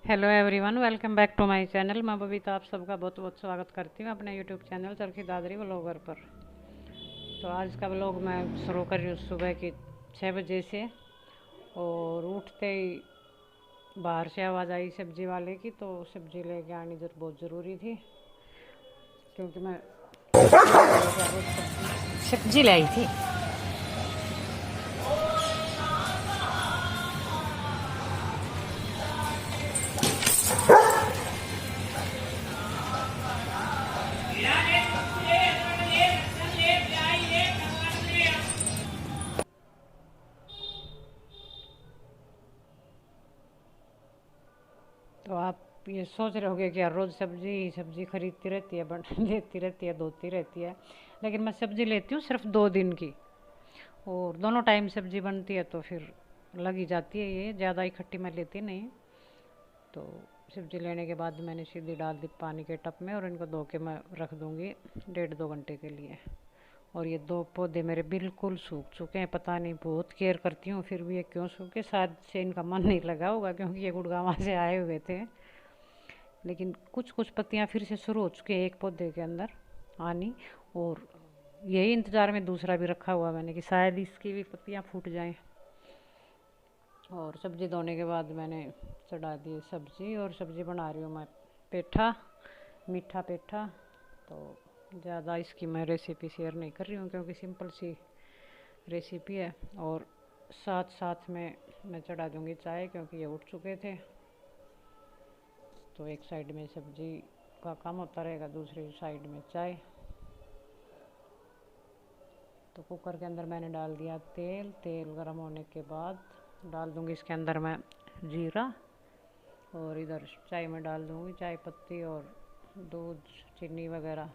Hello everyone, welcome back to my channel. मैं बबीता आप सबका बहुत बहुत स्वागत करती हूँ अपने YouTube channel Charkhi Dadri vlogger पर। तो आज का व्लॉग मैं शुरू कर रही हूँ सुबह की 6 बजे से। और उठते ही बाहर से आवाज़ आई सब्जी वाले की, तो सब्जी लेके आनी बहुत ज़रूरी थी, क्योंकि मैं सब्जी लाई थी। तो आप ये सोच रहे होगे कि यार रोज़ सब्जी सब्जी खरीदती रहती है, बन लेती रहती है, धोती रहती है। लेकिन मैं सब्ज़ी लेती हूँ सिर्फ 2 दिन की, और दोनों टाइम सब्ज़ी बनती है तो फिर लग ही जाती है। ये ज़्यादा इकट्ठी मैं लेती नहीं। तो सब्ज़ी लेने के बाद मैंने सीधी डाल दी पानी के टब में, और इनको धो के मैं रख दूँगी 1.5-2 घंटे के लिए। और ये 2 पौधे मेरे बिल्कुल सूख चुके हैं, पता नहीं, बहुत केयर करती हूँ फिर भी ये क्यों सूखे। शायद से इनका मन नहीं लगा होगा, क्योंकि ये गुड़गांव से आए हुए थे। लेकिन कुछ कुछ पत्तियाँ फिर से शुरू हो चुकी है एक पौधे के अंदर आनी। और यही इंतज़ार में दूसरा भी रखा हुआ मैंने कि शायद इसकी भी पत्तियाँ फूट जाएं। और सब्ज़ी धोने के बाद मैंने चढ़ा दी सब्ज़ी, और सब्ज़ी बना रही हूँ मैं पेठा, मीठा पेठा। तो ज़्यादा इसकी मैं रेसिपी शेयर नहीं कर रही हूँ, क्योंकि सिंपल सी रेसिपी है। और साथ साथ में मैं चढ़ा दूँगी चाय, क्योंकि ये उठ चुके थे। तो एक साइड में सब्ज़ी का काम होता रहेगा, दूसरी साइड में चाय। तो कुकर के अंदर मैंने डाल दिया तेल। तेल गर्म होने के बाद डाल दूँगी इसके अंदर मैं जीरा, और इधर चाय में डाल दूँगी चाय पत्ती और दूध, चीनी वगैरह।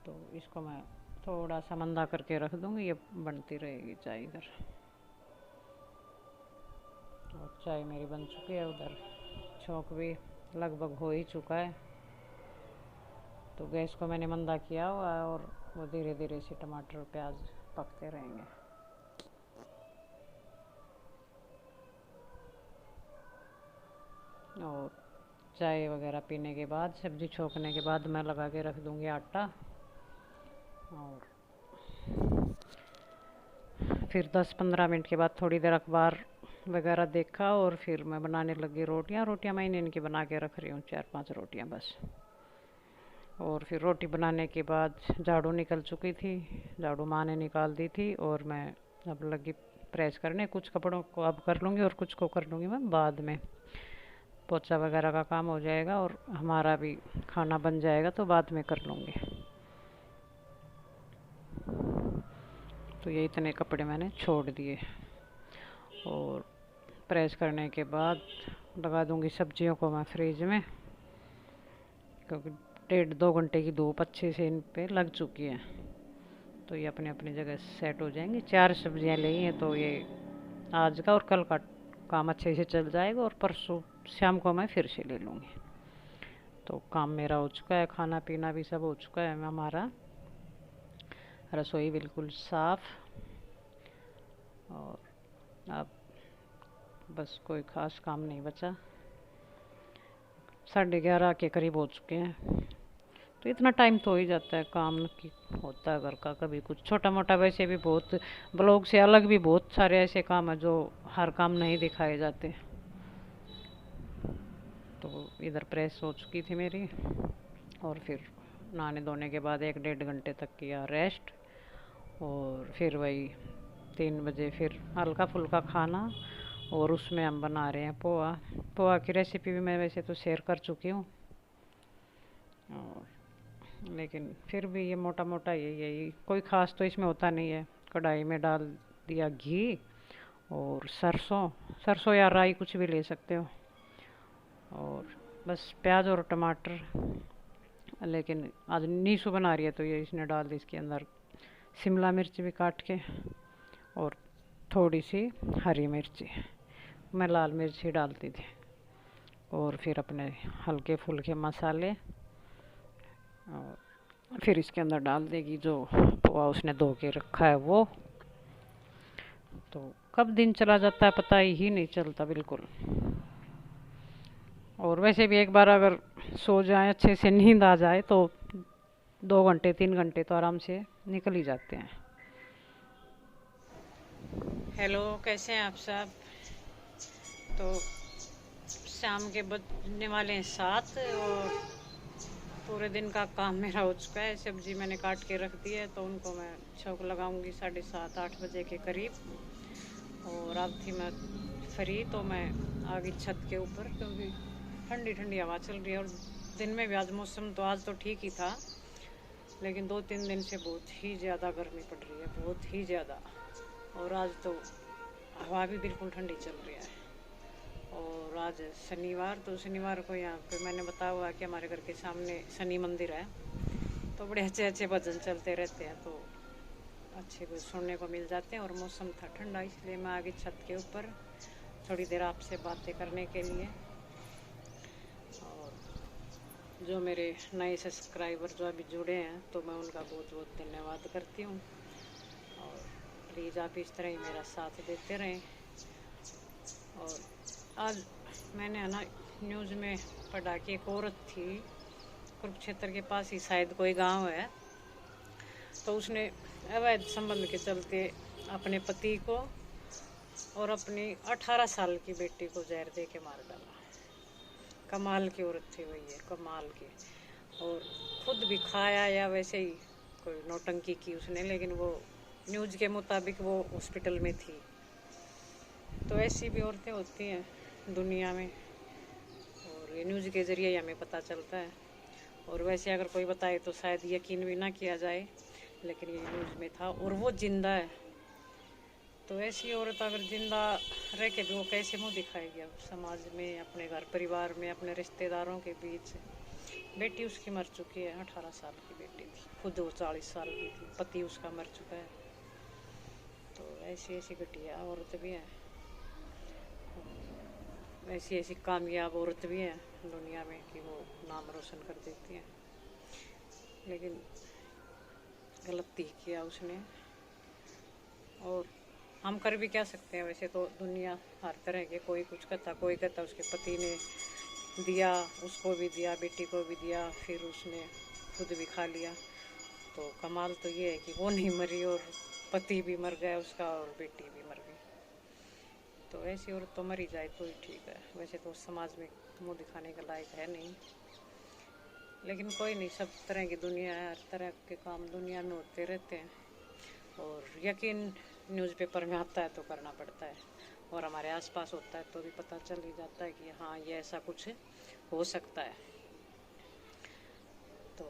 तो इसको मैं थोड़ा सा मंदा करके रख दूँगी, ये बनती रहेगी चाय इधर। तो चाय मेरी बन चुकी है, उधर छौंक भी लगभग हो ही चुका है। तो गैस को मैंने मंदा किया हुआ है, और वो धीरे धीरे से टमाटर प्याज पकते रहेंगे। और चाय वगैरह पीने के बाद, सब्ज़ी छोंकने के बाद मैं लगा के रख दूँगी आटा। और फिर 10-15 मिनट के बाद थोड़ी देर अखबार वगैरह देखा, और फिर मैं बनाने लगी रोटियां। रोटियां मैंने इनकी बना के रख रही हूँ, 4-5 रोटियां बस। और फिर रोटी बनाने के बाद झाड़ू निकल चुकी थी, झाड़ू माँ ने निकाल दी थी, और मैं अब लगी प्रेस करने। कुछ कपड़ों को अब कर लूँगी और कुछ को कर लूँगी मैं बाद में। पोछा वगैरह का काम हो जाएगा और हमारा भी खाना बन जाएगा, तो बाद में कर लूँगी। तो ये इतने कपड़े मैंने छोड़ दिए। और प्रेस करने के बाद लगा दूँगी सब्जियों को मैं फ्रिज में, क्योंकि 1.5-2 घंटे की धूप अच्छे से इन पे लग चुकी है। तो ये अपने अपनी जगह सेट हो जाएंगी। 4 सब्जियां ली हैं, तो ये आज का और कल का काम अच्छे से चल जाएगा, और परसों शाम को मैं फिर से ले लूँगी। तो काम मेरा हो चुका है, खाना पीना भी सब हो चुका है हमारा। रसोई बिल्कुल साफ़। और अब बस कोई ख़ास काम नहीं बचा। 11:30 के करीब हो चुके हैं। तो इतना टाइम तो हो ही जाता है, काम की होता है घर का कभी कुछ छोटा मोटा। वैसे भी बहुत ब्लॉग से अलग भी बहुत सारे ऐसे काम है जो हर काम नहीं दिखाए जाते। तो इधर प्रेस हो चुकी थी मेरी, और फिर नहाने धोने के बाद 1-1.5 घंटे तक किया रेस्ट। और फिर वही 3 बजे फिर हल्का फुल्का खाना। और उसमें हम बना रहे हैं पोहा। पोहा की रेसिपी भी मैं वैसे तो शेयर कर चुकी हूँ, और लेकिन फिर भी ये मोटा मोटा यही कोई ख़ास तो इसमें होता नहीं है। कढ़ाई में डाल दिया घी, और सरसों सरसों या राई कुछ भी ले सकते हो, और बस प्याज और टमाटर। लेकिन आज नीसू बना रही है, तो ये इसने डाल दी इसके अंदर शिमला मिर्च भी काट के, और थोड़ी सी हरी मिर्ची। मैं लाल मिर्च ही डालती थी। और फिर अपने हल्के फुल्के मसाले, और फिर इसके अंदर डाल देगी जो पोहा उसने धो के रखा है वो। तो कब दिन चला जाता है पता ही नहीं चलता बिल्कुल। और वैसे भी एक बार अगर सो जाए, अच्छे से नींद आ जाए, तो 2 घंटे 3 घंटे तो आराम से निकल ही जाते हैं। हेलो, कैसे हैं आप सब? तो शाम के बजने वाले हैं 7 और पूरे दिन का काम मेरा हो चुका है। सब्जी मैंने काट के रख दी है, तो उनको मैं छौंक लगाऊंगी 7:30-8 बजे के करीब। और अब थी मैं फ्री, तो मैं आ गई छत के ऊपर, क्योंकि ठंडी ठंडी हवा चल रही है। और दिन में भी आज मौसम तो आज तो ठीक ही था, लेकिन 2-3 दिन से बहुत ही ज़्यादा गर्मी पड़ रही है, बहुत ही ज़्यादा। और आज तो हवा भी बिल्कुल ठंडी चल रही है। और आज शनिवार, तो शनिवार को यहाँ पे मैंने बताया हुआ कि हमारे घर के सामने शनि मंदिर है, तो बड़े अच्छे अच्छे भजन चलते रहते हैं, तो अच्छे कुछ सुनने को मिल जाते हैं। और मौसम था ठंडा, इसलिए मैं आ गई छत के ऊपर थोड़ी देर आपसे बातें करने के लिए। और जो मेरे नए सब्सक्राइबर जो अभी जुड़े हैं, तो मैं उनका बहुत बहुत धन्यवाद करती हूँ। और प्लीज़ आप इस तरह ही मेरा साथ देते रहें। और आज मैंने है ना न्यूज़ में पढ़ा कि एक औरत थी, कुरुक्षेत्र के पास ही शायद कोई गांव है, तो उसने अवैध संबंध के चलते अपने पति को और अपनी 18 साल की बेटी को जहर दे के मार डाला। कमाल की औरत थी वही है, कमाल की। और खुद भी खाया या वैसे ही कोई नौटंकी की उसने, लेकिन वो न्यूज़ के मुताबिक वो हॉस्पिटल में थी। तो ऐसी भी औरतें होती हैं दुनिया में, और ये न्यूज़ के ज़रिए ही हमें पता चलता है। और वैसे अगर कोई बताए तो शायद यकीन भी ना किया जाए, लेकिन ये न्यूज़ में था और वो जिंदा है। तो ऐसी औरत अगर जिंदा रह के भी वो कैसे मुँह दिखाएगी अब समाज में, अपने घर परिवार में, अपने रिश्तेदारों के बीच? बेटी उसकी मर चुकी है, 18 साल की बेटी थी, खुद वो 40 साल की थी, पति उसका मर चुका है। तो ऐसी ऐसी घटिया औरत भी है, ऐसी ऐसी कामयाब औरत भी है दुनिया में कि वो नाम रोशन कर देती हैं। लेकिन गलती किया उसने, और हम कर भी क्या सकते हैं? वैसे तो दुनिया हर तरह के, कोई कुछ कहता, कोई कहता उसके पति ने दिया, उसको भी दिया, बेटी को भी दिया, फिर उसने खुद भी खा लिया। तो कमाल तो ये है कि वो नहीं मरी और पति भी मर गया उसका और बेटी भी मर गई। तो ऐसी औरत तो मरी जाए तो ही ठीक है, वैसे तो समाज में मुँह दिखाने का लायक है नहीं। लेकिन कोई नहीं, सब तरह की दुनिया है, हर तरह के काम दुनिया में होते रहते हैं। और यकीन न्यूज़पेपर में आता है तो करना पड़ता है, और हमारे आसपास होता है तो भी पता चल ही जाता है कि हाँ ये ऐसा कुछ हो सकता है। तो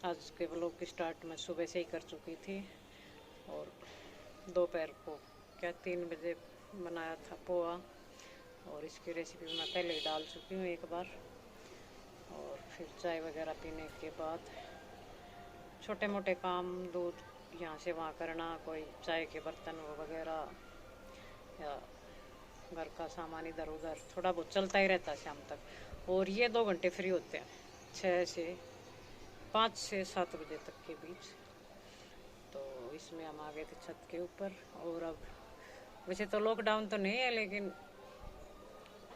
आज के व्लॉग की स्टार्ट मैं सुबह से ही कर चुकी थी, और दोपहर को 3 बजे बनाया था पोहा, और इसकी रेसिपी मैं पहले ही डाल चुकी हूँ एक बार। और फिर चाय वगैरह पीने के बाद छोटे मोटे काम, दूध यहाँ से वहाँ करना, कोई चाय के बर्तन वगैरह, या घर का सामान इधर उधर थोड़ा बहुत चलता ही रहता है शाम तक। और ये 2 घंटे फ्री होते हैं, 5 से 7 बजे तक के बीच। तो इसमें हम आ गए थे छत के ऊपर। और अब वैसे तो लॉकडाउन तो नहीं है, लेकिन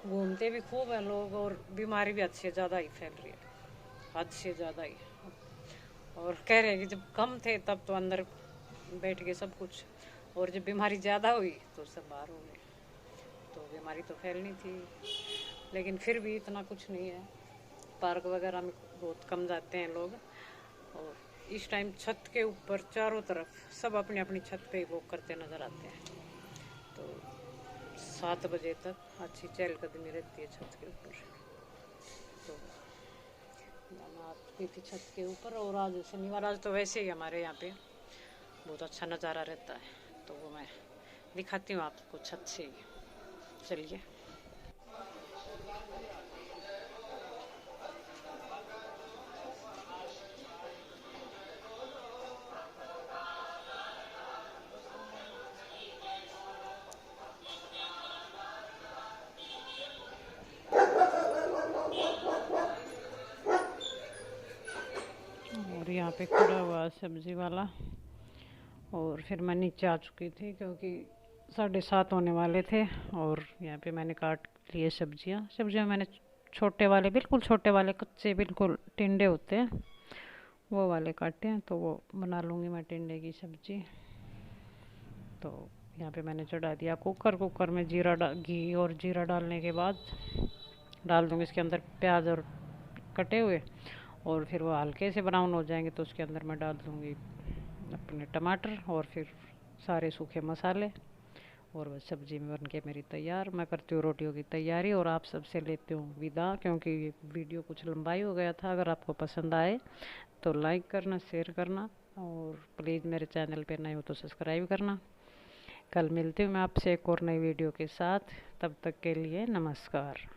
घूमते भी खूब है लोग, और बीमारी भी हद से ज़्यादा ही फैल रही है, हद से ज़्यादा ही। और कह रहे हैं कि जब कम थे तब तो अंदर बैठ के सब कुछ, और जब बीमारी ज़्यादा हुई तो सब बाहर हो गए। तो बीमारी तो फैलनी थी, लेकिन फिर भी इतना कुछ नहीं है। पार्क वगैरह में बहुत कम जाते हैं लोग। और इस टाइम छत के ऊपर चारों तरफ सब अपनी अपनी छत पे ही वॉक करते नज़र आते हैं। तो 7 बजे तक अच्छी चहलकदमी रहती है छत के ऊपर। तो मैं थी छत के ऊपर, और आज शनिवार, आज तो वैसे ही हमारे यहाँ पे बहुत अच्छा नज़ारा रहता है, तो वो मैं दिखाती हूँ आपको छत से ही। चलिए। और यहाँ पे खड़ा हुआ सब्जी वाला, और फिर मैं नीचे आ चुकी थी क्योंकि 7:30 होने वाले थे और यहाँ पे मैंने काट लिए सब्जियाँ मैंने छोटे वाले, बिल्कुल छोटे वाले, कच्चे बिल्कुल टिंडे होते हैं वो वाले काटे हैं, तो वो बना लूँगी मैं टिंडे की सब्ज़ी। तो यहाँ पे मैंने चढ़ा दिया कुकर में घी और जीरा डालने के बाद डाल दूँगी इसके अंदर प्याज और कटे हुए, और फिर वो हल्के से ब्राउन हो जाएंगे तो उसके अंदर मैं डाल दूँगी अपने टमाटर और फिर सारे सूखे मसाले, और बस सब्ज़ी में बन के मेरी तैयार। मैं करती हूँ रोटियों की तैयारी और आप सबसे लेती हूँ विदा, क्योंकि ये वीडियो कुछ लंबाई हो गया था। अगर आपको पसंद आए तो लाइक करना, शेयर करना, और प्लीज़ मेरे चैनल पे नए हो तो सब्सक्राइब करना। कल मिलती हूँ मैं आपसे एक और नई वीडियो के साथ, तब तक के लिए नमस्कार।